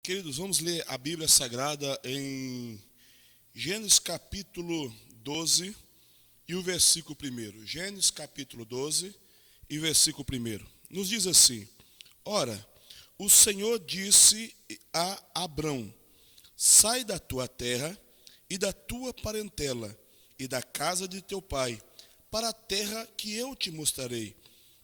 Queridos, vamos ler a Bíblia Sagrada em Gênesis capítulo 12 e o versículo 1. Gênesis capítulo 12 e versículo 1. Nos diz assim: Ora, o Senhor disse a Abrão: sai da tua terra e da tua parentela e da casa de teu pai, para a terra que eu te mostrarei.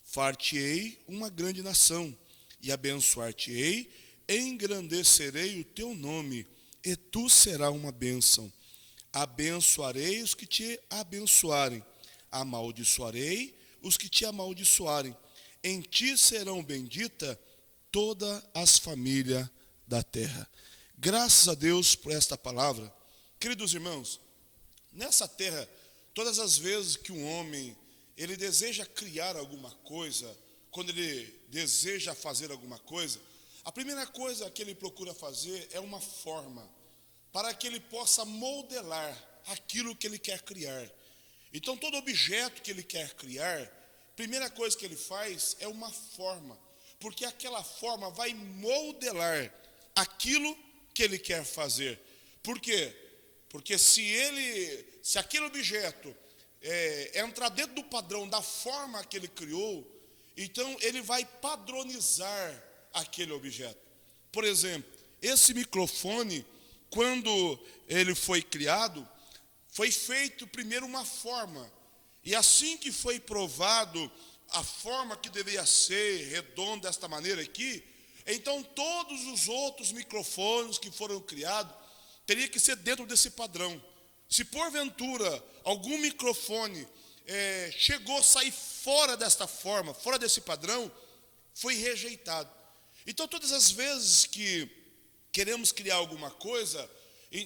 Far-te-ei uma grande nação, e abençoar-te-ei, engrandecerei o teu nome, e tu serás uma bênção. Abençoarei os que te abençoarem, amaldiçoarei os que te amaldiçoarem. Em ti serão benditas todas as famílias da terra. Graças a Deus por esta palavra. Queridos irmãos, nessa terra, todas as vezes que um homem ele deseja criar alguma coisa, quando ele deseja fazer alguma coisa, a primeira coisa que ele procura fazer é uma forma, para que ele possa modelar aquilo que ele quer criar. Então, todo objeto que ele quer criar, a primeira coisa que ele faz é uma forma, porque aquela forma vai modelar aquilo que ele quer fazer. Por quê? Porque se aquele objeto entrar dentro do padrão da forma que ele criou, então ele vai padronizar aquele objeto. Por exemplo, esse microfone, quando ele foi criado, foi feito primeiro uma forma, e assim que foi provado a forma que deveria ser, redonda desta maneira aqui, então todos os outros microfones que foram criados teria que ser dentro desse padrão. Se porventura algum microfone chegou a sair fora desta forma, fora desse padrão, foi rejeitado. Então, todas as vezes que queremos criar alguma coisa,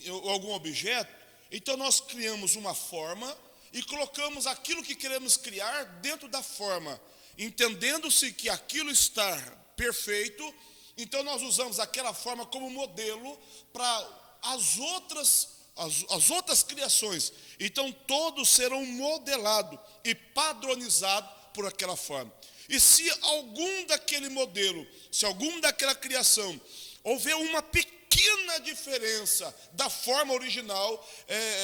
ou algum objeto, então nós criamos uma forma e colocamos aquilo que queremos criar dentro da forma, entendendo-se que aquilo está perfeito, então nós usamos aquela forma como modelo para as outras criações. Então todos serão modelados e padronizados por aquela forma. E se algum daquele modelo, se algum daquela criação houver uma pequena diferença da forma original,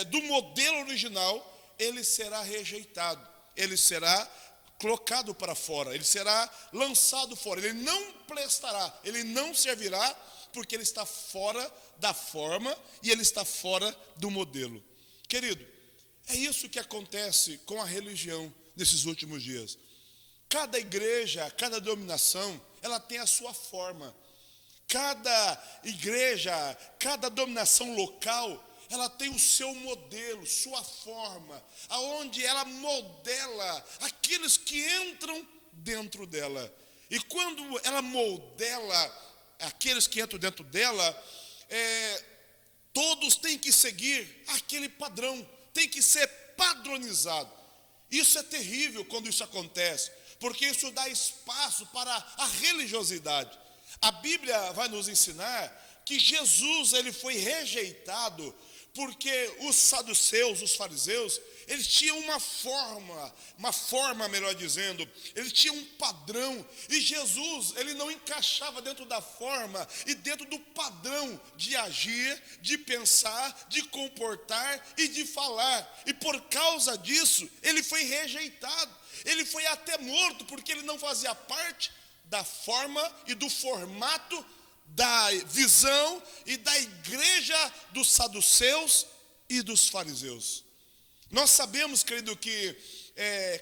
do modelo original, ele será rejeitado, ele será colocado para fora, ele será lançado fora, ele não prestará, ele não servirá, porque ele está fora da forma e ele está fora do modelo. Querido, é isso que acontece com a religião nesses últimos dias. Cada igreja, cada denominação, ela tem a sua forma. Cada igreja, cada denominação local, ela tem o seu modelo, sua forma, aonde ela modela aqueles que entram dentro dela. E quando ela modela aqueles que entram dentro dela, todos têm que seguir aquele padrão, tem que ser padronizado. Isso é terrível quando isso acontece, porque isso dá espaço para a religiosidade. A Bíblia vai nos ensinar que Jesus ele foi rejeitado porque os saduceus, os fariseus, eles tinham uma forma, melhor dizendo, eles tinham um padrão, e Jesus, ele não encaixava dentro da forma e dentro do padrão de agir, de pensar, de comportar e de falar, e por causa disso, ele foi rejeitado, ele foi até morto, porque ele não fazia parte da forma e do formato da visão e da igreja dos saduceus e dos fariseus. Nós sabemos, querido, que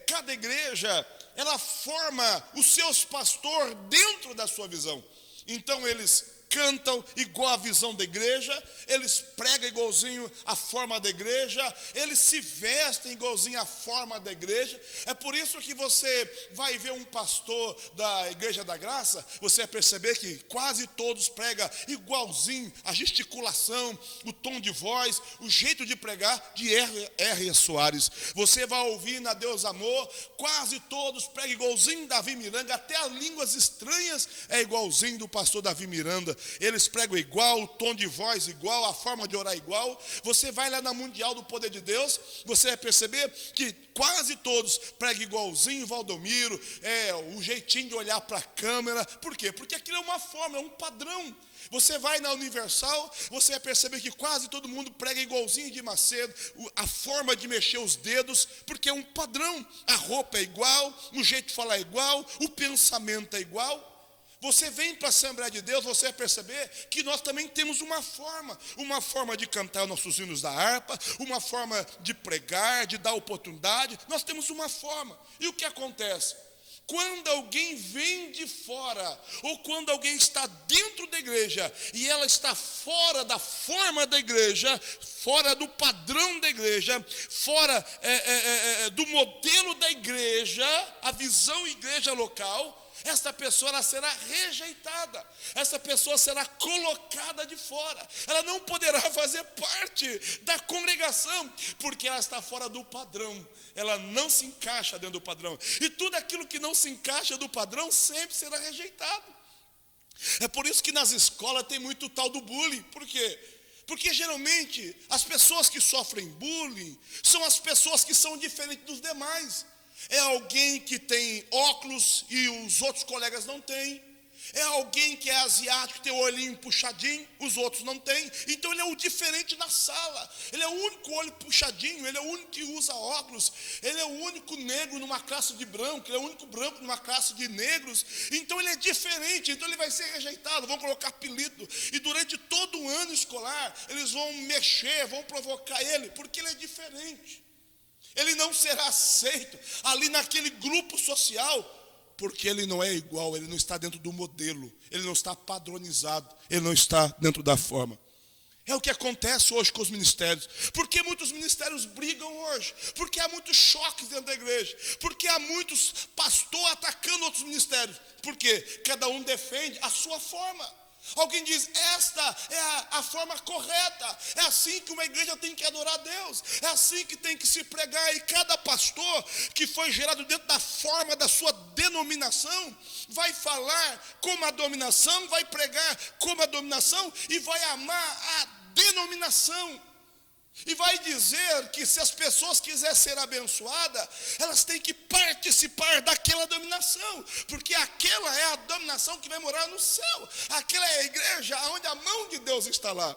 cada igreja, ela forma os seus pastores dentro da sua visão. Então eles cantam igual a visão da igreja, eles pregam igualzinho a forma da igreja, eles se vestem igualzinho a forma da igreja. É por isso que você vai ver um pastor da Igreja da Graça, você vai perceber que quase todos pregam igualzinho, a gesticulação, o tom de voz, o jeito de pregar de R. Soares. Você vai ouvir na Deus Amor, quase todos pregam igualzinho Davi Miranda, até as línguas estranhas é igualzinho do pastor Davi Miranda. eles pregam igual, o tom de voz igual, a forma de orar igual. Você vai lá na Mundial do Poder de Deus, você vai perceber que quase todos pregam igualzinho, Valdomiro, o jeitinho de olhar para a câmera. Por quê? Porque aquilo é uma forma, é um padrão. Você vai na Universal, você vai perceber que quase todo mundo prega igualzinho de Macedo, a forma de mexer os dedos, porque é um padrão. A roupa é igual, o jeito de falar é igual, o pensamento é igual. Você vem para a Assembleia de Deus, você vai perceber que nós também temos uma forma de cantar os nossos hinos da harpa, uma forma de pregar, de dar oportunidade. Nós temos uma forma. E o que acontece? Quando alguém vem de fora, ou quando alguém está dentro da igreja, e ela está fora da forma da igreja, fora do padrão da igreja, fora do modelo da igreja, a visão igreja local, essa pessoa ela será rejeitada, essa pessoa será colocada de fora, ela não poderá fazer parte da congregação, porque ela está fora do padrão, ela não se encaixa dentro do padrão, e tudo aquilo que não se encaixa do padrão sempre será rejeitado. É por isso que nas escolas tem muito tal do bullying. Por quê? Porque geralmente as pessoas que sofrem bullying são as pessoas que são diferentes dos demais. É alguém que tem óculos e os outros colegas não têm. É alguém que é asiático, tem o olhinho puxadinho, os outros não têm. Então ele é o diferente na sala. Ele é o único olho puxadinho, ele é o único que usa óculos. Ele é o único negro numa classe de branco, ele é o único branco numa classe de negros. Então ele é diferente, então ele vai ser rejeitado, vão colocar apelido. E durante todo o ano escolar, eles vão mexer, vão provocar ele, porque ele é diferente. Ele não será aceito ali naquele grupo social, porque ele não é igual, ele não está dentro do modelo, ele não está padronizado, ele não está dentro da forma. É o que acontece hoje com os ministérios. Por que muitos ministérios brigam hoje? Porque há muitos choques dentro da igreja. Porque há muitos pastores atacando outros ministérios. Porque cada um defende a sua forma. Alguém diz, esta é a forma correta, é assim que uma igreja tem que adorar a Deus, é assim que tem que se pregar, e cada pastor que foi gerado dentro da forma da sua denominação, vai falar como a dominação, vai pregar como a dominação, e vai amar a denominação. E vai dizer que se as pessoas quiserem ser abençoadas, elas têm que participar daquela dominação, porque aquela é a dominação que vai morar no céu, aquela é a igreja onde a mão de Deus está lá.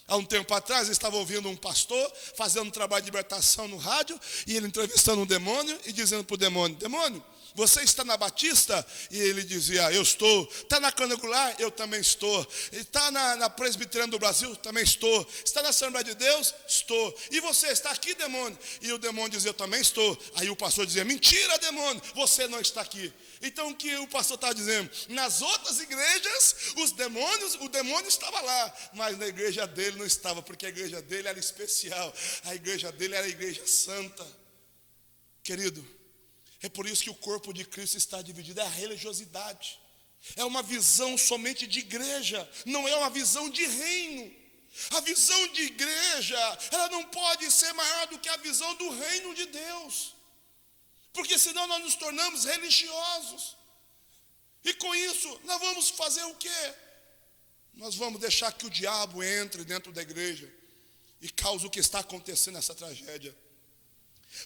Há um tempo atrás eu estava ouvindo um pastor fazendo um trabalho de libertação no rádio, e ele entrevistando um demônio e dizendo para o demônio, demônio, você está na Batista? E ele dizia, eu estou. Está na Canangular? Eu também estou. Está na Presbiteriana do Brasil? Também estou. Está na Assembleia de Deus? Estou. E você está aqui, demônio? E o demônio dizia, eu também estou. Aí o pastor dizia, mentira, demônio, você não está aqui. Então o que o pastor estava dizendo? Nas outras igrejas, o demônio estava lá, mas na igreja dele não estava, porque a igreja dele era especial, a igreja dele era a igreja santa. Querido, é por isso que o corpo de Cristo está dividido, é a religiosidade. É uma visão somente de igreja, não é uma visão de reino. A visão de igreja, ela não pode ser maior do que a visão do reino de Deus. Porque senão nós nos tornamos religiosos. E com isso, nós vamos fazer o quê? Nós vamos deixar que o diabo entre dentro da igreja e cause o que está acontecendo nessa tragédia.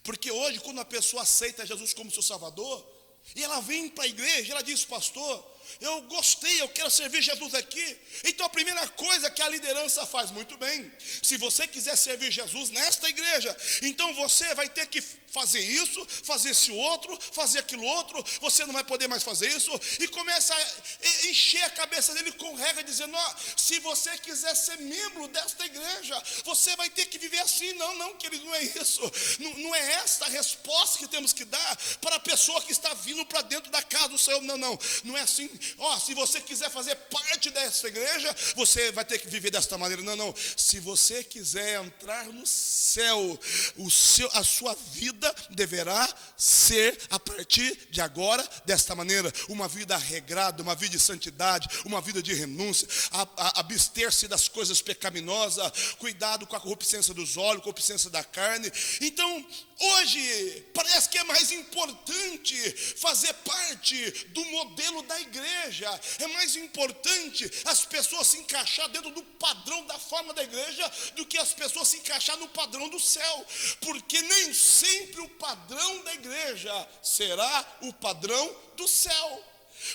Porque hoje, quando a pessoa aceita Jesus como seu Salvador, e ela vem para a igreja, ela diz, pastor, eu gostei, eu quero servir Jesus aqui. Então a primeira coisa que a liderança faz, muito bem, se você quiser servir Jesus nesta igreja, então você vai ter que fazer isso, fazer esse outro, fazer aquilo outro, você não vai poder mais fazer isso, e começa a encher a cabeça dele com regra, dizendo, se você quiser ser membro desta igreja, você vai ter que viver assim. Não, querido, não é isso, não é esta a resposta que temos que dar para a pessoa que está vindo para dentro da casa do Senhor, não é assim, se você quiser fazer parte dessa igreja, você vai ter que viver desta maneira, não, se você quiser entrar no céu, a sua vida deverá ser a partir de agora desta maneira, uma vida regrada, uma vida de santidade, uma vida de renúncia, abster-se das coisas pecaminosas, cuidado com a corrupção dos olhos, corrupção da carne. Então hoje parece que é mais importante fazer parte do modelo da igreja igreja é mais importante as pessoas se encaixar dentro do padrão da forma da igreja do que as pessoas se encaixar no padrão do céu, porque nem sempre o padrão da igreja será o padrão do céu.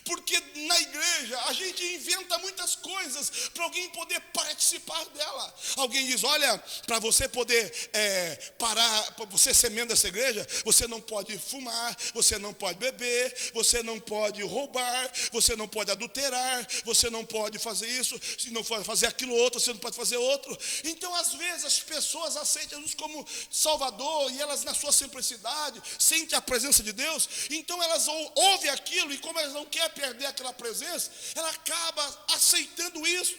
Porque na igreja a gente inventa muitas coisas para alguém poder participar dela. Alguém diz: olha, para você poder parar, para você ser membro dessa igreja, você não pode fumar, você não pode beber, você não pode roubar, você não pode adulterar, você não pode fazer isso, se não pode fazer aquilo outro, você não pode fazer outro. Então às vezes as pessoas aceitam Jesus como Salvador e elas, na sua simplicidade, sentem a presença de Deus. Então elas ouvem aquilo, e como elas não quer perder aquela presença, ela acaba aceitando isso,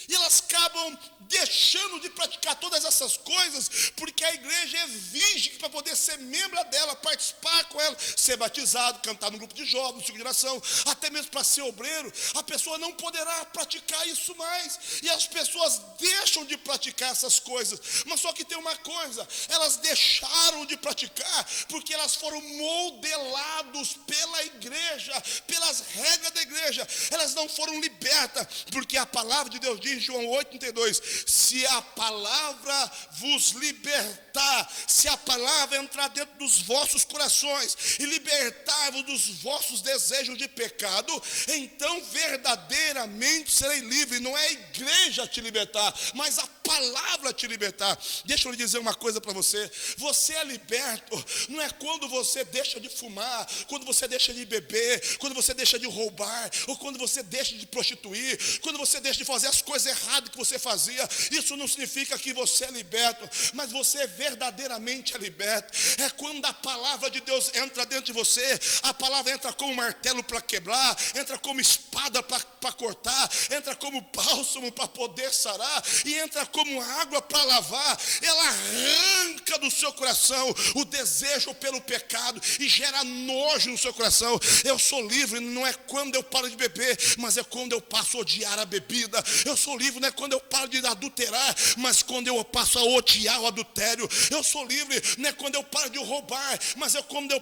e elas acabam deixando de praticar todas essas coisas, porque a igreja exige que para poder ser membro dela, participar com ela, ser batizado, cantar no grupo de jovens, no ciclo de oração, até mesmo para ser obreiro, a pessoa não poderá praticar isso mais, e as pessoas deixam de praticar essas coisas. Mas só que tem uma coisa: elas deixaram de praticar porque elas foram modelados pela igreja, pelas regras da igreja. Elas não foram libertas, porque a palavra de Deus diz em João 8,32: se a palavra vos libertar, se a palavra entrar dentro dos vossos corações e libertar-vos dos vossos desejos de pecado, então verdadeiramente serei livre. Não é a igreja te libertar, mas a palavra te libertar. Deixa eu lhe dizer uma coisa para você: você é liberto não é quando você deixa de fumar, quando você deixa de beber, quando você deixa de roubar, ou quando você deixa de prostituir, quando você deixa de fazer as coisas erradas que você fazia. Isso não significa que você é liberto, mas você verdadeiramente é liberto é quando a palavra de Deus entra dentro de você. A palavra entra como martelo para quebrar, entra como espada para cortar, entra como bálsamo para poder sarar, e entra como água para lavar. Ela arranca do seu coração o desejo pelo pecado e gera nojo no seu coração. Eu sou livre não é quando eu paro de beber, mas é quando eu passo a odiar a bebida. Eu sou livre não é quando eu paro de adulterar, mas quando eu passo a odiar o adultério. Eu sou livre não é quando eu paro de roubar, mas é quando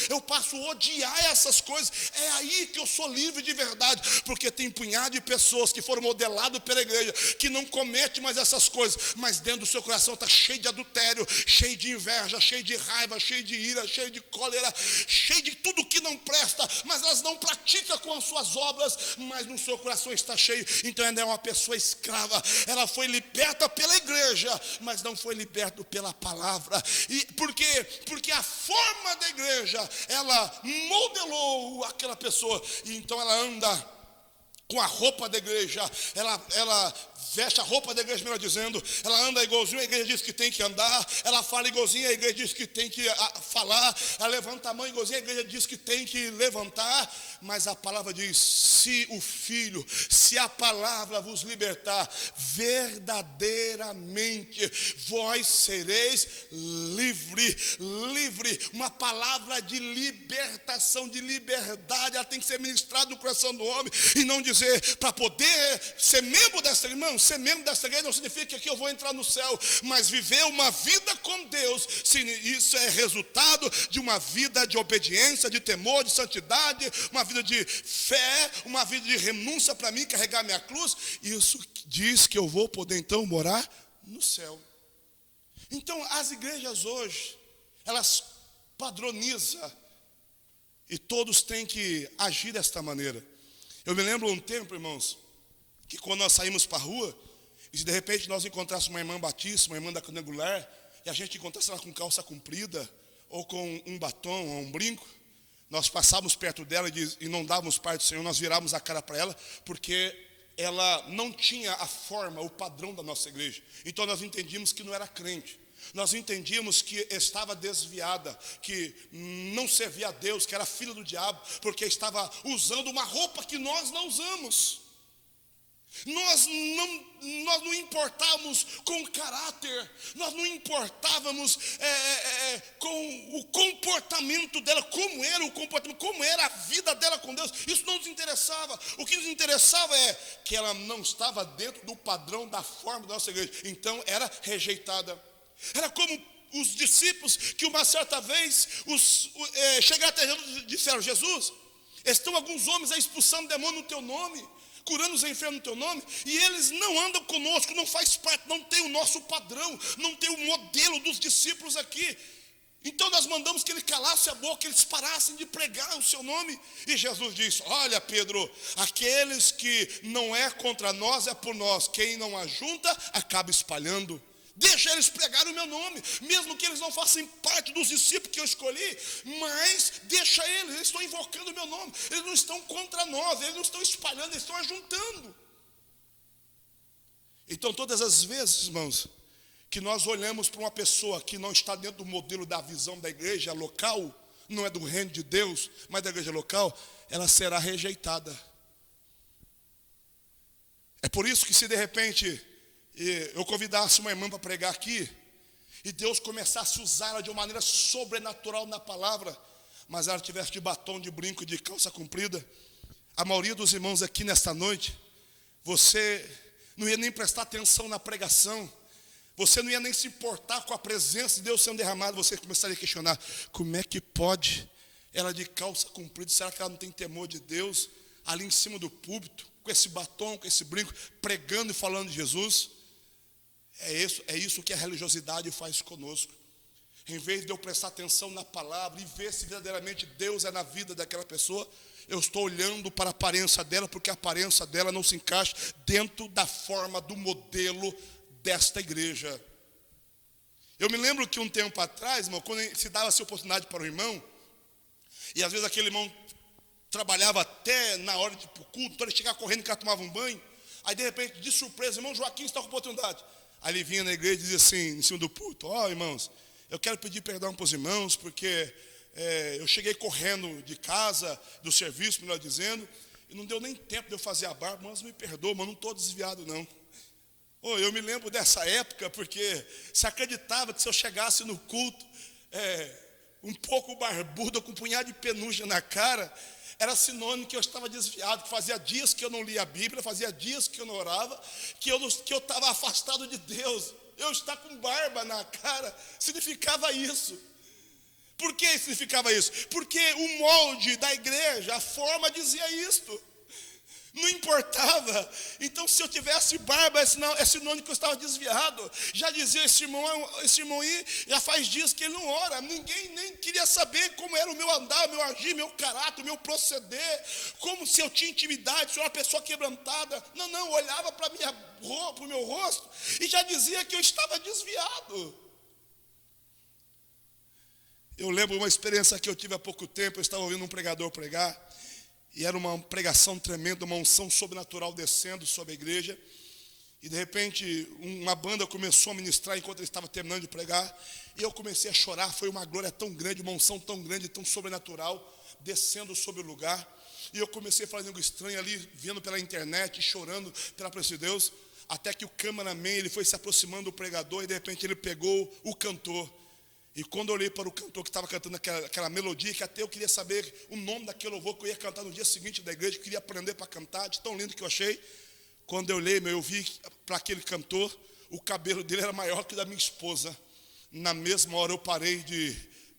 eu passo a odiar essas coisas. É aí que eu sou livre de verdade, porque tem um punhado de pessoas que foram modeladas pela igreja, que não comete mais essas coisas, mas dentro do seu coração está cheio de adultério, cheio de inveja, cheio de raiva, cheio de ira, cheio de cólera, cheio de tudo que não presta, mas elas não praticam com as suas obras, mas no seu coração está cheio. Então ela é uma pessoa escrava. Ela foi liberta pela igreja, mas não foi liberta pela palavra. E por quê? Porque a forma da igreja, ela modelou aquela pessoa, e então ela anda com a roupa da igreja, ela veste a roupa da igreja, melhor dizendo, ela anda igualzinho a igreja diz que tem que andar, ela fala igualzinho a igreja diz que tem que falar, ela levanta a mão igualzinho a igreja diz que tem que levantar, mas a palavra diz: se a palavra vos libertar, verdadeiramente vós sereis livre, uma palavra de libertação, de liberdade, ela tem que ser ministrada no coração do homem, e não dizer, para poder ser membro dessa irmã, ser membro dessa igreja não significa que eu vou entrar no céu, mas viver uma vida com Deus, isso é resultado de uma vida de obediência, de temor, de santidade, uma vida de fé, uma vida de renúncia para mim, carregar minha cruz. Isso diz que eu vou poder então morar no céu. Então as igrejas hoje, elas padronizam, e todos têm que agir desta maneira. Eu me lembro um tempo, irmãos, que quando nós saímos para a rua, e se de repente nós encontrássemos uma irmã batista, uma irmã da candangular, e a gente encontrasse ela com calça comprida, ou com um batom, ou um brinco, nós passávamos perto dela e não dávamos parte do Senhor, nós virávamos a cara para ela, porque ela não tinha a forma, o padrão da nossa igreja. Então nós entendíamos que não era crente. Nós entendíamos que estava desviada, que não servia a Deus, que era filha do diabo, porque estava usando uma roupa que nós não usamos. Nós não importávamos com o caráter, nós não importávamos com o comportamento dela, como era o comportamento, como era a vida dela com Deus. Isso não nos interessava. O que nos interessava é que ela não estava dentro do padrão da forma da nossa igreja, então era rejeitada. Era como os discípulos que uma certa vez chegaram até Jesus e disseram: Jesus, Estão alguns homens aí expulsando demônio no teu nome, curando os enfermos no teu nome, e eles não andam conosco, não faz parte, não tem o nosso padrão, não tem o modelo dos discípulos aqui. Então nós mandamos que ele calasse a boca, que eles parassem de pregar o seu nome. E Jesus disse: olha, Pedro, aqueles que não é contra nós, é por nós. Quem não ajunta, acaba espalhando. Deixa eles pregarem o meu nome, mesmo que eles não façam parte dos discípulos que eu escolhi, mas deixa eles estão invocando o meu nome, eles não estão contra nós, eles não estão espalhando, eles estão ajuntando. Então todas as vezes, irmãos, que nós olhamos para uma pessoa que não está dentro do modelo da visão da igreja local, não é do reino de Deus, mas da igreja local, ela será rejeitada. É por isso que se de repente eu convidasse uma irmã para pregar aqui, e Deus começasse a usá-la de uma maneira sobrenatural na palavra, mas ela tivesse de batom, de brinco e de calça comprida, a maioria dos irmãos aqui nesta noite, você não ia nem prestar atenção na pregação, você não ia nem se importar com a presença de Deus sendo derramada, você começaria a questionar: como é que pode ela de calça comprida, será que ela não tem temor de Deus, ali em cima do púlpito, com esse batom, com esse brinco, pregando e falando de Jesus? É isso que a religiosidade faz conosco. Em vez de eu prestar atenção na palavra e ver se verdadeiramente Deus é na vida daquela pessoa, eu estou olhando para a aparência dela, porque a aparência dela não se encaixa dentro da forma, do modelo desta igreja. Eu me lembro que um tempo atrás, irmão, quando se dava essa oportunidade para o irmão, e às vezes aquele irmão trabalhava até na hora de ir para o culto, então ele chegava correndo que ela tomava um banho, aí de repente, de surpresa, irmão Joaquim está com oportunidade. Aí ele vinha na igreja e dizia assim, em cima do púlpito: ó, irmãos, eu quero pedir perdão para os irmãos, porque eu cheguei correndo de casa, do serviço, melhor dizendo, e não deu nem tempo de eu fazer a barba. Mas me perdoa, mas não estou desviado não. Eu me lembro dessa época, porque se acreditava que se eu chegasse no culto um pouco barbudo, com um punhado de penugem na cara, era sinônimo que eu estava desviado, que fazia dias que eu não lia a Bíblia, fazia dias que eu não orava, que eu estava afastado de Deus. Eu estar com barba na cara significava isso. Por que significava isso? Porque o molde da igreja, a forma dizia isto. Não importava. Então, se eu tivesse barba, é sinônimo que eu estava desviado. Já dizia esse irmão aí, já faz dias que ele não ora. Ninguém nem queria saber como era o meu andar, o meu agir, meu caráter, o meu proceder, como se eu tinha intimidade, se eu era uma pessoa quebrantada. Não, olhava para o meu rosto e já dizia que eu estava desviado. Eu lembro uma experiência que eu tive há pouco tempo. Eu estava ouvindo um pregador pregar, e era uma pregação tremenda, uma unção sobrenatural descendo sobre a igreja. E de repente uma banda começou a ministrar enquanto ele estava terminando de pregar. E eu comecei a chorar, foi uma glória tão grande, uma unção tão grande, tão sobrenatural, descendo sobre o lugar. E eu comecei a falar língua estranha ali, vendo pela internet, chorando pela presença de Deus. Até que o cameraman, ele foi se aproximando do pregador e de repente ele pegou o cantor. E quando eu olhei para o cantor que estava cantando aquela melodia, que até eu queria saber o nome daquele louvor que eu ia cantar no dia seguinte da igreja, eu queria aprender para cantar, de tão lindo que eu achei. Quando eu olhei, eu vi para aquele cantor, o cabelo dele era maior que o da minha esposa. Na mesma hora eu parei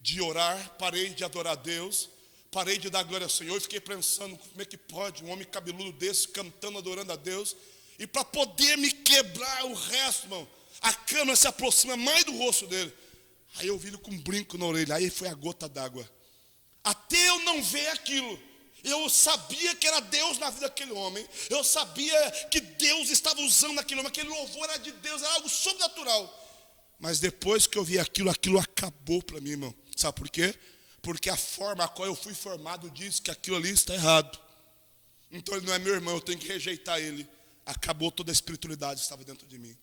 de orar, parei de adorar a Deus, parei de dar glória ao Senhor, e fiquei pensando, como é que pode um homem cabeludo desse, cantando, adorando a Deus, e para poder me quebrar o resto, irmão, a câmera se aproxima mais do rosto dele. Aí eu vi ele com um brinco na orelha, aí foi a gota d'água. Até eu não ver aquilo, eu sabia que era Deus na vida daquele homem, eu sabia que Deus estava usando aquele homem, aquele louvor era de Deus, era algo sobrenatural. Mas depois que eu vi aquilo acabou para mim, irmão. Sabe por quê? Porque a forma a qual eu fui formado diz que aquilo ali está errado. Então ele não é meu irmão, eu tenho que rejeitar ele. Acabou toda a espiritualidade que estava dentro de mim.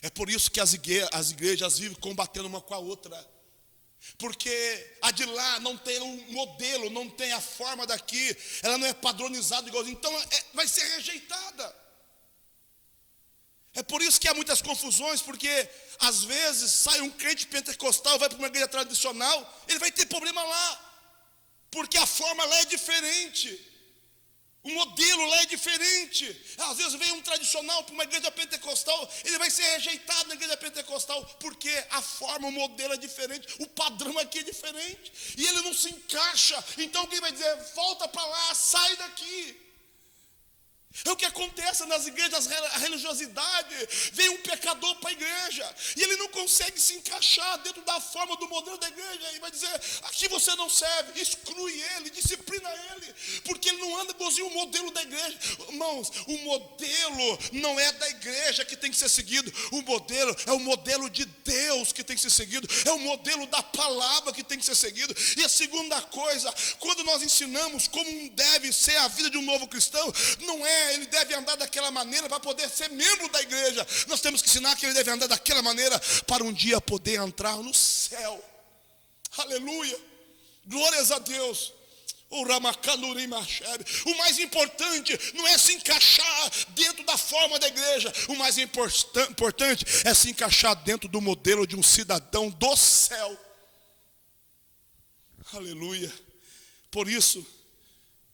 É por isso que as igrejas vivem combatendo uma com a outra. Porque a de lá não tem um modelo, não tem a forma daqui, ela não é padronizada igual, então vai ser rejeitada. É por isso que há muitas confusões, porque às vezes sai um crente pentecostal, vai para uma igreja tradicional, ele vai ter problema lá, porque a forma lá é diferente. O modelo lá é diferente. Às vezes vem um tradicional para uma igreja pentecostal, ele vai ser rejeitado na igreja pentecostal, porque a forma, o modelo é diferente, o padrão aqui é diferente, e ele não se encaixa. Então alguém vai dizer, volta para lá, sai daqui. É o que acontece nas igrejas, a religiosidade. Vem um pecador para a igreja e ele não consegue se encaixar dentro da forma do modelo da igreja, e vai dizer, aqui você não serve. Exclui ele, disciplina ele, porque ele não anda igualzinho o modelo da igreja. Irmãos, o modelo não é da igreja que tem que ser seguido. O modelo é o modelo de Deus que tem que ser seguido. É o modelo da palavra que tem que ser seguido. E a segunda coisa, quando nós ensinamos como deve ser a vida de um novo cristão, não é ele deve andar daquela maneira para poder ser membro da igreja. Nós temos que ensinar que ele deve andar daquela maneira para um dia poder entrar no céu. Aleluia, glórias a Deus. O mais importante não é se encaixar dentro da forma da igreja. O mais importante é se encaixar dentro do modelo de um cidadão do céu. Aleluia. Por isso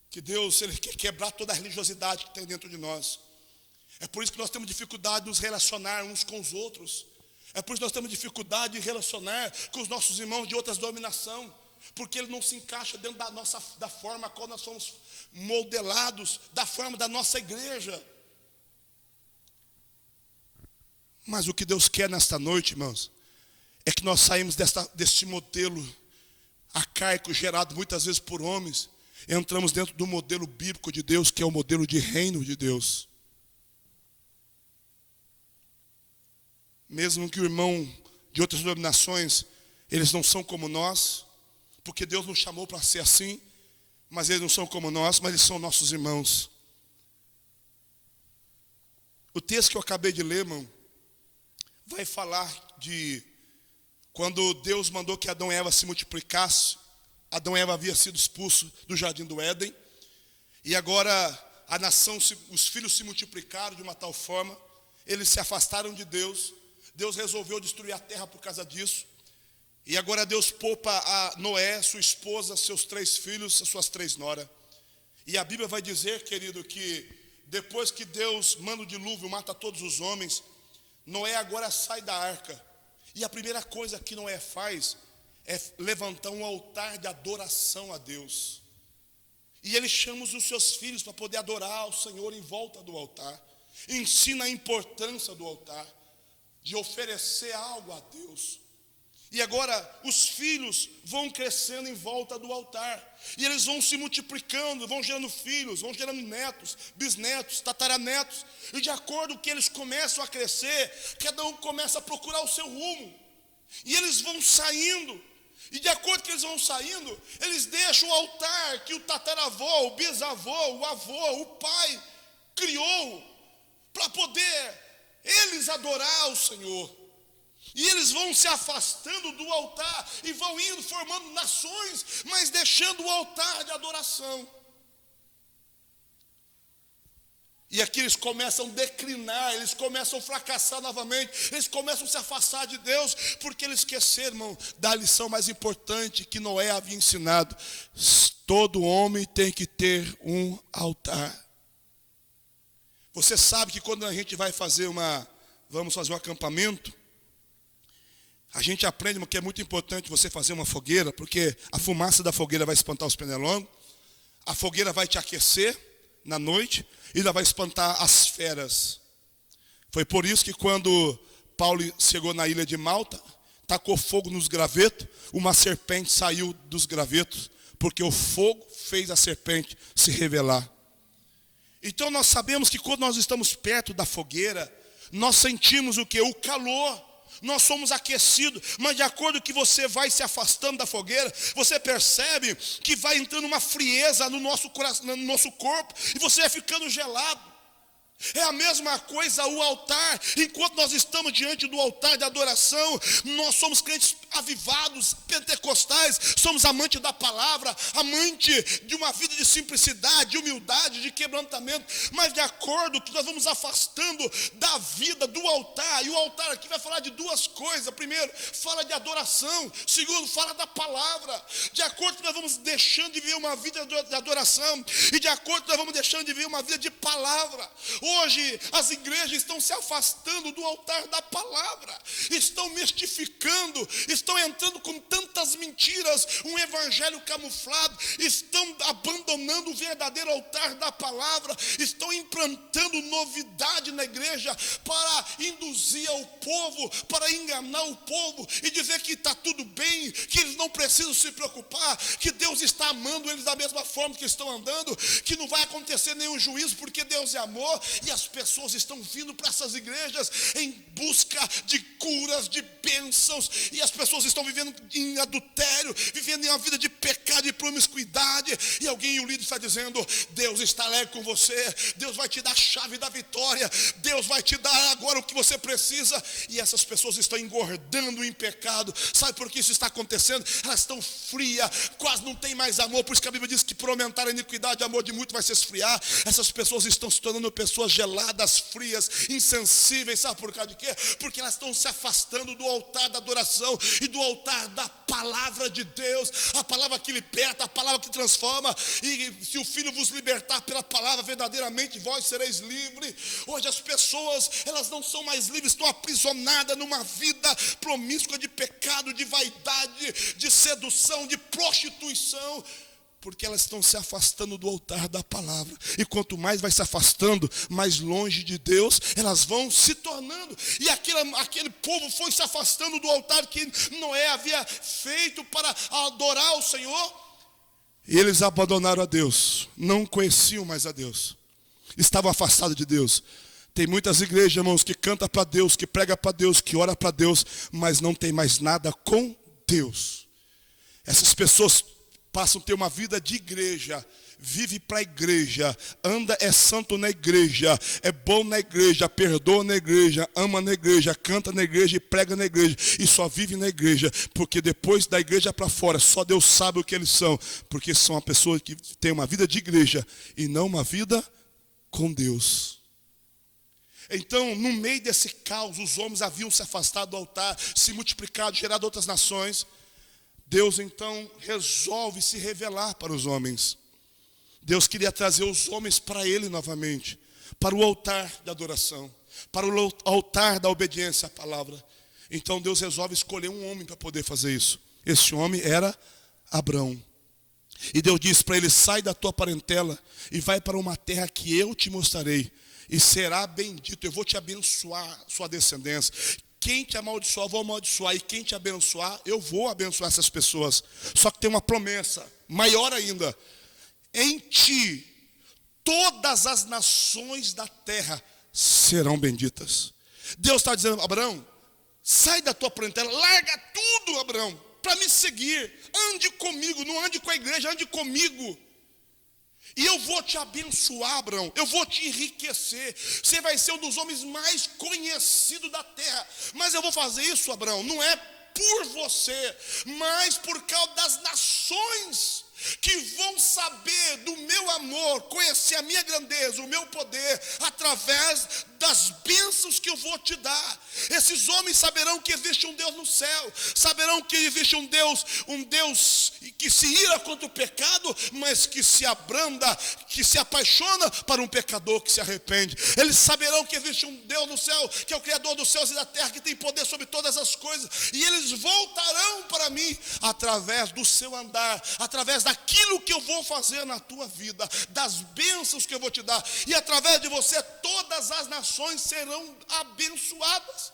que Deus, ele quer quebrar toda a religiosidade que tem dentro de nós. É por isso que nós temos dificuldade de nos relacionar uns com os outros. É por isso que nós temos dificuldade de relacionar com os nossos irmãos de outras denominações, porque ele não se encaixa dentro da forma qual nós somos modelados, da forma da nossa igreja. Mas o que Deus quer nesta noite, irmãos, é que nós saímos deste modelo arcaico, gerado muitas vezes por homens, entramos dentro do modelo bíblico de Deus, que é o modelo de reino de Deus. Mesmo que o irmão de outras denominações, eles não são como nós, porque Deus nos chamou para ser assim, mas eles não são como nós, mas eles são nossos irmãos. O texto que eu acabei de ler, irmão, vai falar de quando Deus mandou que Adão e Eva se multiplicassem. Adão e Eva havia sido expulso do jardim do Éden, e agora a nação, os filhos se multiplicaram de uma tal forma, eles se afastaram de Deus. Deus resolveu destruir a terra por causa disso, e agora Deus poupa a Noé, sua esposa, seus 3 filhos, as suas 3 noras. E a Bíblia vai dizer, querido, que depois que Deus manda o dilúvio, mata todos os homens, Noé agora sai da arca, e a primeira coisa que Noé faz é levantar um altar de adoração a Deus. E ele chama os seus filhos para poder adorar ao Senhor em volta do altar. Ensina a importância do altar, de oferecer algo a Deus. E agora os filhos vão crescendo em volta do altar, e eles vão se multiplicando, vão gerando filhos, vão gerando netos, bisnetos, tataranetos. E de acordo com que eles começam a crescer, cada um começa a procurar o seu rumo, e eles vão saindo. E de acordo com que eles vão saindo, eles deixam o altar que o tataravô, o bisavô, o avô, o pai criou, para poder eles adorar o Senhor. E eles vão se afastando do altar e vão indo, formando nações, mas deixando o altar de adoração. E aqui eles começam a declinar, eles começam a fracassar novamente, eles começam a se afastar de Deus, porque eles esqueceram, irmão, da lição mais importante que Noé havia ensinado. Todo homem tem que ter um altar. Você sabe que quando a gente vai fazer vamos fazer um acampamento, a gente aprende que é muito importante você fazer uma fogueira, porque a fumaça da fogueira vai espantar os pernilongos, a fogueira vai te aquecer na noite, e ainda vai espantar as feras. Foi por isso que quando Paulo chegou na ilha de Malta, tacou fogo nos gravetos, uma serpente saiu dos gravetos, porque o fogo fez a serpente se revelar. Então nós sabemos que quando nós estamos perto da fogueira, nós sentimos o quê? O calor. Nós somos aquecidos, mas de acordo com que você vai se afastando da fogueira, você percebe que vai entrando uma frieza no nosso coração, no nosso corpo, e você vai ficando gelado. É a mesma coisa o altar. Enquanto nós estamos diante do altar de adoração, nós somos crentes avivados, pentecostais, somos amantes da palavra, amante de uma vida de simplicidade, de humildade, de quebrantamento, mas de acordo que nós vamos afastando da vida, do altar, e o altar aqui vai falar de duas coisas. Primeiro, fala de adoração. Segundo, fala da palavra. De acordo que nós vamos deixando de viver uma vida de adoração, e de acordo que nós vamos deixando de viver uma vida de palavra. Hoje as igrejas estão se afastando do altar da palavra, estão mistificando, estão entrando com tantas mentiras, um evangelho camuflado, estão abandonando o verdadeiro altar da palavra, estão implantando novidade na igreja para induzir ao povo, para enganar o povo e dizer que está tudo bem, que eles não precisam se preocupar, que Deus está amando eles da mesma forma que estão andando, que não vai acontecer nenhum juízo porque Deus é amor. E as pessoas estão vindo para essas igrejas em busca de curas, de bênçãos, e as pessoas estão vivendo em adultério, vivendo em uma vida de pecado e promiscuidade, e alguém, o líder, está dizendo: Deus está alegre com você, Deus vai te dar a chave da vitória, Deus vai te dar agora o que você precisa. E essas pessoas estão engordando em pecado. Sabe por que isso está acontecendo? Elas estão frias, quase não tem mais amor. Por isso que a Bíblia diz que por aumentar a iniquidade, o amor de muito vai se esfriar. Essas pessoas estão se tornando pessoas geladas, frias, insensíveis. Sabe por causa de quê? Porque elas estão se afastando do altar da adoração e do altar da palavra de Deus, a palavra que liberta, a palavra que transforma. E se o Filho vos libertar pela palavra, verdadeiramente vós sereis livres. Hoje as pessoas, elas não são mais livres, estão aprisionadas numa vida promíscua de pecado, de vaidade, de sedução, de prostituição, porque elas estão se afastando do altar da palavra. E quanto mais vai se afastando, mais longe de Deus elas vão se tornando. E aquele povo foi se afastando do altar que Noé havia feito para adorar o Senhor. E eles abandonaram a Deus, não conheciam mais a Deus, estavam afastados de Deus. Tem muitas igrejas, irmãos, que cantam para Deus, que pregam para Deus, que oram para Deus, mas não tem mais nada com Deus. Essas pessoas passam a ter uma vida de igreja, vive para a igreja, anda, é santo na igreja, é bom na igreja, perdoa na igreja, ama na igreja, canta na igreja e prega na igreja, e só vive na igreja, porque depois da igreja para fora, só Deus sabe o que eles são, porque são uma pessoa que tem uma vida de igreja e não uma vida com Deus. Então, no meio desse caos, os homens haviam se afastado do altar, se multiplicado, gerado outras nações. Deus então resolve se revelar para os homens. Deus queria trazer os homens para Ele novamente, para o altar da adoração, para o altar da obediência à palavra. Então Deus resolve escolher um homem para poder fazer isso. Esse homem era Abrão. E Deus disse para ele: sai da tua parentela e vai para uma terra que eu te mostrarei, e será bendito, eu vou te abençoar, sua descendência. Quem te amaldiçoar, eu vou amaldiçoar. E quem te abençoar, eu vou abençoar essas pessoas. Só que tem uma promessa maior ainda: em ti todas as nações da terra serão benditas. Deus está dizendo: Abraão, sai da tua parentela, larga tudo, Abraão, para me seguir. Ande comigo, não ande com a igreja, ande comigo. E eu vou te abençoar, Abraão, eu vou te enriquecer. Você vai ser um dos homens mais conhecidos da terra. Mas eu vou fazer isso, Abraão, não é por você, mas por causa das nações que vão saber do meu amor, conhecer a minha grandeza, o meu poder, através das bênçãos que eu vou te dar. Esses homens saberão que existe um Deus no céu, saberão que existe um Deus que se ira contra o pecado, mas que se abranda, que se apaixona para um pecador que se arrepende. Eles saberão que existe um Deus no céu, que é o Criador dos céus e da terra, que tem poder sobre todas as coisas, e eles voltarão para mim através do seu andar, através daquilo que eu vou fazer na tua vida, das bênçãos que eu vou te dar, e através de você todas as nações serão abençoadas.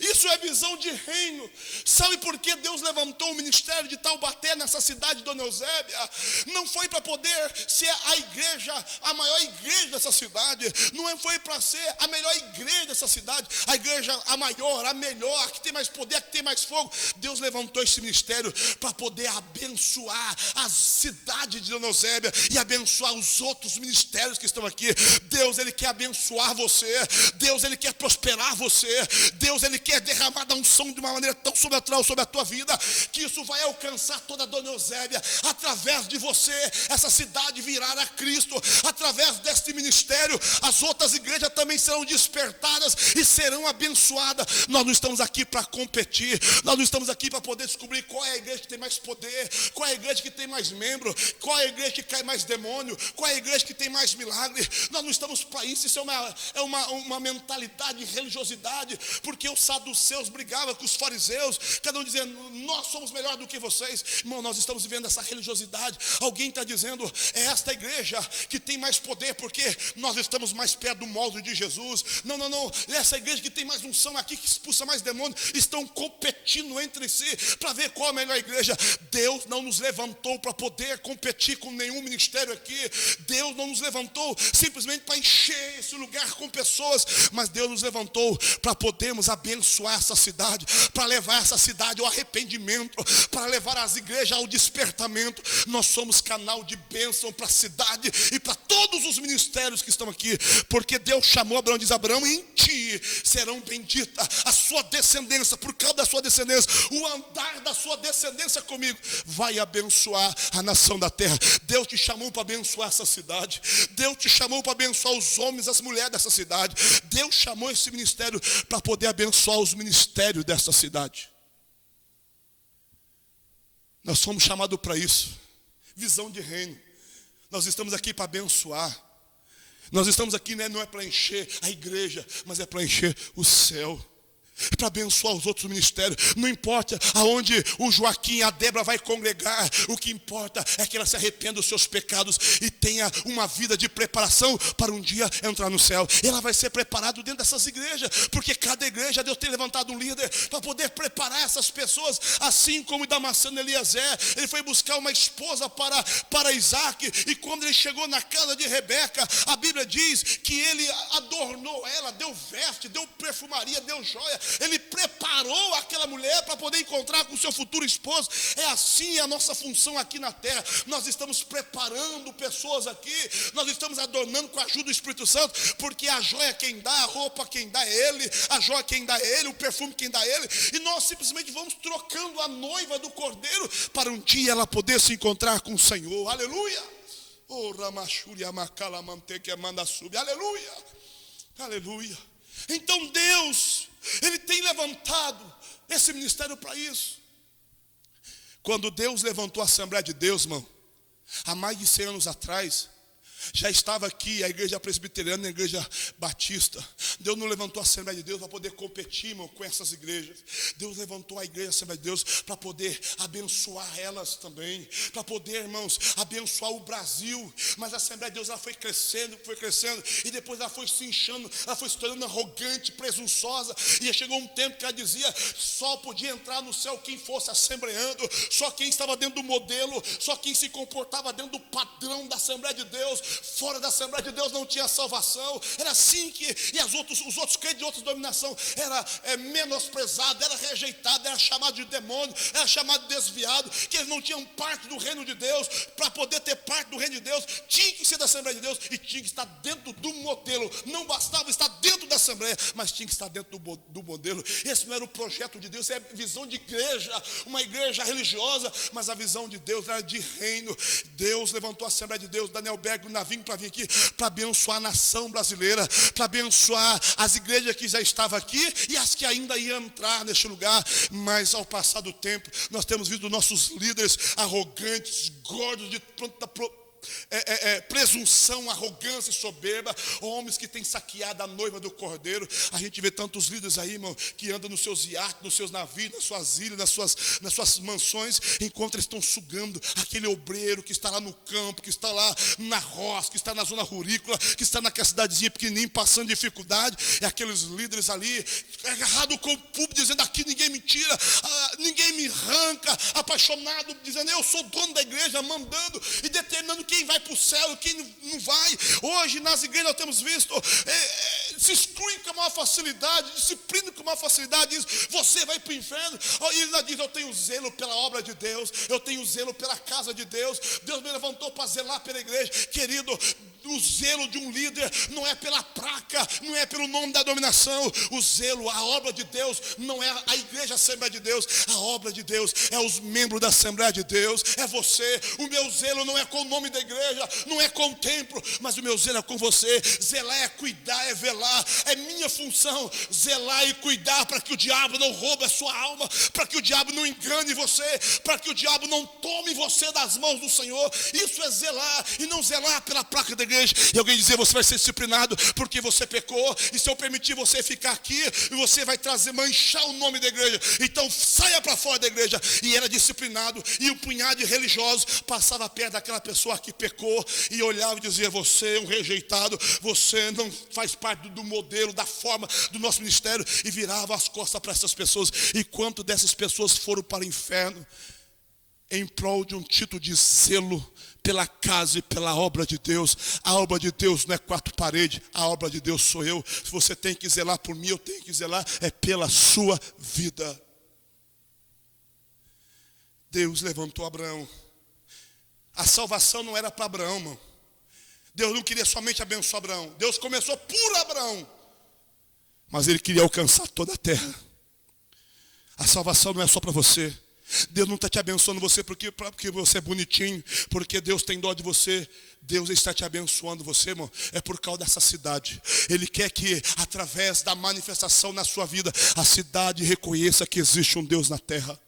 Isso é visão de reino. Sabe por que Deus levantou o ministério de Taubaté nessa cidade de Dona Eusébia? Não foi para poder ser a igreja, a maior igreja dessa cidade. Não foi para ser a melhor igreja dessa cidade, a igreja a maior, a melhor, a que tem mais poder, a que tem mais fogo. Deus levantou esse ministério para poder abençoar a cidade de Dona Eusébia e abençoar os outros ministérios que estão aqui. Deus, Ele quer abençoar você. Deus, Ele quer prosperar você. Deus, Ele que é derramada a unção de uma maneira tão sobrenatural sobre a tua vida, que isso vai alcançar toda a Dona Eusébia. Através de você, essa cidade virá a Cristo. Através deste ministério, as outras igrejas também serão despertadas e serão abençoadas. Nós não estamos aqui para competir, nós não estamos aqui para poder descobrir qual é a igreja que tem mais poder, qual é a igreja que tem mais membro, qual é a igreja que cai mais demônio, qual é a igreja que tem mais milagre. Nós não estamos para isso. Isso é uma mentalidade de religiosidade, porque os saduceus brigavam com os fariseus, cada um dizendo: nós somos melhor do que vocês. Irmão, nós estamos vivendo essa religiosidade. Alguém está dizendo: é esta igreja que tem mais poder, porque nós estamos mais perto do molde de Jesus. Não, essa igreja que tem mais unção aqui, que expulsa mais demônios. Estão competindo entre si para ver qual é a melhor igreja. Deus não nos levantou para poder competir com nenhum ministério aqui. Deus não nos levantou simplesmente para encher esse lugar com pessoas, mas Deus nos levantou para podermos abençoar essa cidade, para levar essa cidade ao arrependimento, para levar as igrejas ao despertamento. Nós somos canal de bênção para a cidade e para todos os ministérios que estão aqui, porque Deus chamou Abraão, diz: Abraão, em ti serão benditas a sua descendência. Por causa da sua descendência, o andar da sua descendência comigo vai abençoar a nação da terra. Deus te chamou para abençoar essa cidade. Deus te chamou para abençoar os homens, as mulheres dessa cidade. Deus chamou esse ministério para poder abençoar os ministérios dessa cidade. Nós somos chamados para isso. Visão de reino. Nós estamos aqui para abençoar. Nós estamos aqui, não é para encher a igreja, mas é para encher o céu, para abençoar os outros ministérios. Não importa aonde o Joaquim e a Débora vai congregar, o que importa é que ela se arrependa dos seus pecados e tenha uma vida de preparação para um dia entrar no céu. Ela vai ser preparada dentro dessas igrejas, porque cada igreja, Deus tem levantado um líder para poder preparar essas pessoas. Assim como Damasceno Eliezer, ele foi buscar uma esposa para Isaac, e quando ele chegou na casa de Rebeca, a Bíblia diz que ele adornou ela, deu veste, deu perfumaria, deu joia. Ele preparou aquela mulher para poder encontrar com o seu futuro esposo. É assim a nossa função aqui na terra. Nós estamos preparando pessoas aqui, nós estamos adornando com a ajuda do Espírito Santo, porque a joia quem dá, a roupa quem dá é Ele, a joia quem dá é Ele, o perfume quem dá é Ele, e nós simplesmente vamos trocando a noiva do Cordeiro para um dia ela poder se encontrar com o Senhor. Aleluia! Oh, Ramachuri Amacala Manteca Manda Sub. Aleluia! Aleluia! Então Deus, Ele tem levantado esse ministério para isso. Quando Deus levantou a Assembleia de Deus, irmão, há mais de 100 anos atrás, já estava aqui a igreja presbiteriana e a igreja batista. Deus não levantou a Assembleia de Deus para poder competir, irmão, com essas igrejas. Deus levantou a igreja, a Assembleia de Deus, para poder abençoar elas também, para poder, irmãos, abençoar o Brasil. Mas a Assembleia de Deus, ela foi crescendo, e depois ela foi se inchando, ela foi se tornando arrogante, presunçosa, e chegou um tempo que ela dizia: só podia entrar no céu quem fosse assembleando, só quem estava dentro do modelo, só quem se comportava dentro do padrão da Assembleia de Deus. Fora da Assembleia de Deus não tinha salvação. Era assim que, e os outros crentes de outras denominações era menosprezado, era rejeitado, era chamado de demônio, era chamado de desviado, que eles não tinham parte do reino de Deus. Para poder ter parte do reino de Deus, tinha que ser da Assembleia de Deus e tinha que estar dentro do modelo. Não bastava estar dentro da Assembleia, mas tinha que estar dentro do modelo. Esse não era o projeto de Deus, é a visão de igreja, uma igreja religiosa, mas a visão de Deus era de reino. Deus levantou a Assembleia de Deus, Daniel Berg, para vir aqui, para abençoar a nação brasileira, para abençoar as igrejas que já estavam aqui e as que ainda iam entrar neste lugar. Mas ao passar do tempo, nós temos visto nossos líderes arrogantes, gordos, de pronta presunção, arrogância e soberba, homens que têm saqueado a noiva do Cordeiro. A gente vê tantos líderes aí, irmão, que andam nos seus iates, nos seus navios, nas suas ilhas, nas suas mansões, enquanto eles estão sugando aquele obreiro que está lá no campo, que está lá na roça, que está na zona rurícola, que está naquela cidadezinha pequenininha, passando dificuldade. E aqueles líderes ali, agarrado com o público, dizendo: aqui ninguém me tira, ninguém me arranca, apaixonado, dizendo: eu sou dono da igreja, mandando e determinando quem vai para o céu e quem não vai. Hoje nas igrejas nós temos visto, se excluem com uma facilidade, disciplinam com uma facilidade, diz, você vai para o inferno. E ele ainda diz, eu tenho zelo pela obra de Deus, eu tenho zelo pela casa de Deus, Deus me levantou para zelar pela igreja. Querido, o zelo de um líder não é pela placa, não é pelo nome da dominação. O zelo, a obra de Deus não é a igreja, a Assembleia de Deus. A obra de Deus é os membros da Assembleia de Deus, é você. O meu zelo não é com o nome da igreja, não é com o templo, mas o meu zelo é com você. Zelar é cuidar, é velar. É minha função zelar e cuidar para que o diabo não roube a sua alma, para que o diabo não engane você, para que o diabo não tome você das mãos do Senhor. Isso é zelar, e não zelar pela placa da igreja. E alguém dizer, você vai ser disciplinado porque você pecou, e se eu permitir você ficar aqui, você vai manchar o nome da igreja, então saia para fora da igreja. E era disciplinado, e um punhado de religiosos passava perto daquela pessoa que pecou, e olhava e dizia, você é um rejeitado, você não faz parte do modelo, da forma do nosso ministério, e virava as costas para essas pessoas. E quanto dessas pessoas foram para o inferno em prol de um título de zelo pela casa e pela obra de Deus. A obra de Deus não é quatro paredes, a obra de Deus sou eu. Se você tem que zelar por mim, eu tenho que zelar pela sua vida. Deus levantou Abraão. A salvação não era para Abraão, irmão. Deus não queria somente abençoar Abraão. Deus começou por Abraão, mas ele queria alcançar toda a terra. A salvação não é só para você. Deus não está te abençoando você porque você é bonitinho, porque Deus tem dó de você. Deus está te abençoando você, irmão, é por causa dessa cidade. Ele quer que através da manifestação na sua vida, a cidade reconheça que existe um Deus na terra.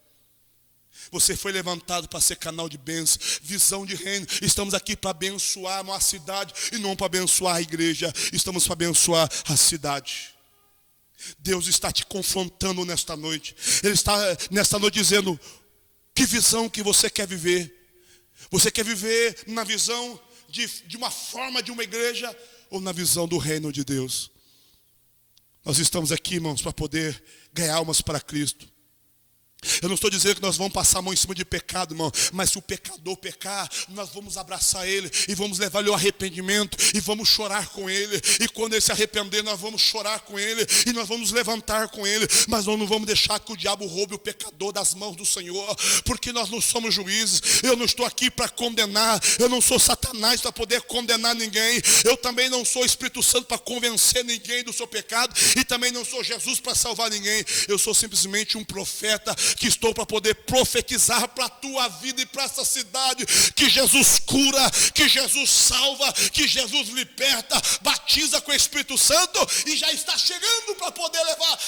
Você foi levantado para ser canal de bênção, visão de reino. Estamos aqui para abençoar uma cidade e não para abençoar a igreja. Estamos para abençoar a cidade. Deus está te confrontando nesta noite. Ele está nesta noite dizendo, que visão que você quer viver? Você quer viver na visão de uma forma de uma igreja ou na visão do reino de Deus? Nós estamos aqui, irmãos, para poder ganhar almas para Cristo. Eu não estou dizendo que nós vamos passar a mão em cima de pecado, irmão, mas se o pecador pecar, nós vamos abraçar ele e vamos levar ele ao arrependimento e vamos chorar com ele. E quando ele se arrepender, nós vamos chorar com ele e nós vamos levantar com ele, mas nós não vamos deixar que o diabo roube o pecador das mãos do Senhor, porque nós não somos juízes. Eu não estou aqui para condenar, eu não sou Satanás para poder condenar ninguém, eu também não sou Espírito Santo para convencer ninguém do seu pecado, e também não sou Jesus para salvar ninguém. Eu sou simplesmente um profeta que estou para poder profetizar para a tua vida e para essa cidade, que Jesus cura, que Jesus salva, que Jesus liberta, batiza com o Espírito Santo, e já está chegando para poder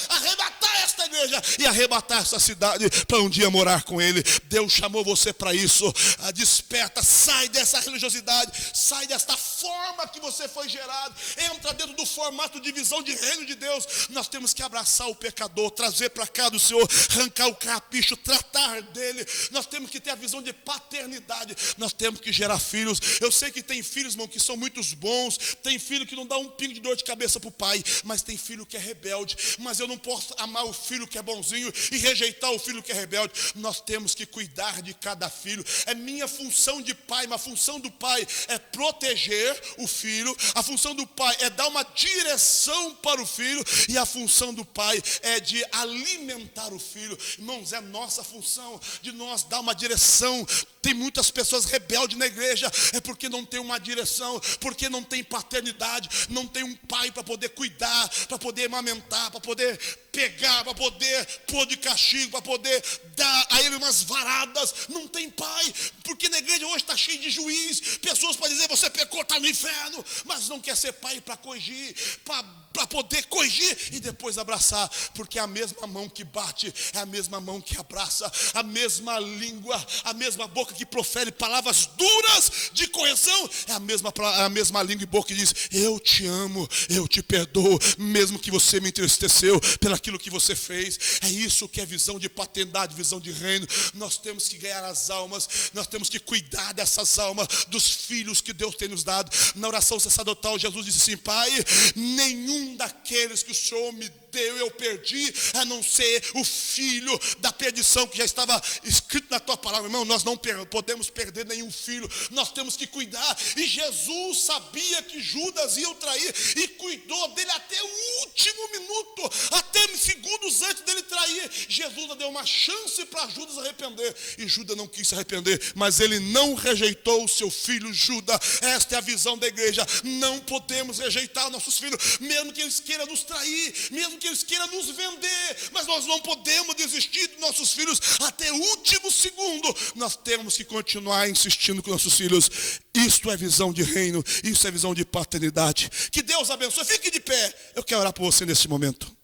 arrebatar esta igreja e arrebatar essa cidade para um dia morar com ele. Deus chamou você para isso. Desperta, sai dessa religiosidade, sai desta forma que você foi gerado, entra dentro do formato de visão de reino de Deus. Nós temos que abraçar o pecador, trazer para cá do Senhor, arrancar o carrapicho, tratar dele. Nós temos que ter a visão de paternidade, nós temos que gerar filhos. Eu sei que tem filhos, irmão, que são muito bons, tem filho que não dá um pingo de dor de cabeça para o pai, mas tem filho que é rebelde. Mas eu não posso amar o filho que é bonzinho e rejeitar o filho que é rebelde. Nós temos que cuidar de cada filho. É minha função de pai, mas a função do pai é proteger o filho, a função do pai é dar uma direção para o filho, e a função do pai é de alimentar o filho. Irmãos, é nossa função de nós dar uma direção. Tem muitas pessoas rebeldes na igreja, é porque não tem uma direção, porque não tem paternidade, não tem um pai para poder cuidar, para poder amamentar, para poder pegar, para poder pôr de castigo, para poder dar a ele umas varadas. Não tem pai, porque na igreja hoje está cheio de juiz, pessoas para dizer, você pecou, está no inferno, mas não quer ser pai para corrigir, para poder corrigir e depois abraçar, porque a mesma mão que bate é a mesma mão que abraça, a mesma língua, a mesma boca que profere palavras duras de correção, é a mesma língua e boca que diz, eu te amo, eu te perdoo, mesmo que você me entristeceu pelaquilo que você fez. É isso que é visão de paternidade, visão de reino. Nós temos que ganhar as almas, nós temos que cuidar dessas almas, dos filhos que Deus tem nos dado. Na oração sacerdotal, Jesus disse assim, Pai, nenhum nenhum daqueles que o Senhor me deu eu perdi, a não ser o filho da perdição que já estava escrito na tua palavra. Irmão, nós não podemos perder nenhum filho, nós temos que cuidar. E Jesus sabia que Judas ia o trair e cuidou dele até o último minuto, até segundos antes dele trair. Jesus deu uma chance para Judas arrepender, e Judas não quis se arrepender, mas ele não rejeitou o seu filho Judas. Esta é a visão da igreja. Não podemos rejeitar nossos filhos, mesmo que eles queiram nos trair, mesmo que eles queiram nos vender, mas nós não podemos desistir dos nossos filhos até o último segundo. Nós temos que continuar insistindo com nossos filhos. Isto é visão de reino, isso é visão de paternidade. Que Deus abençoe. Fique de pé, eu quero orar por você nesse momento.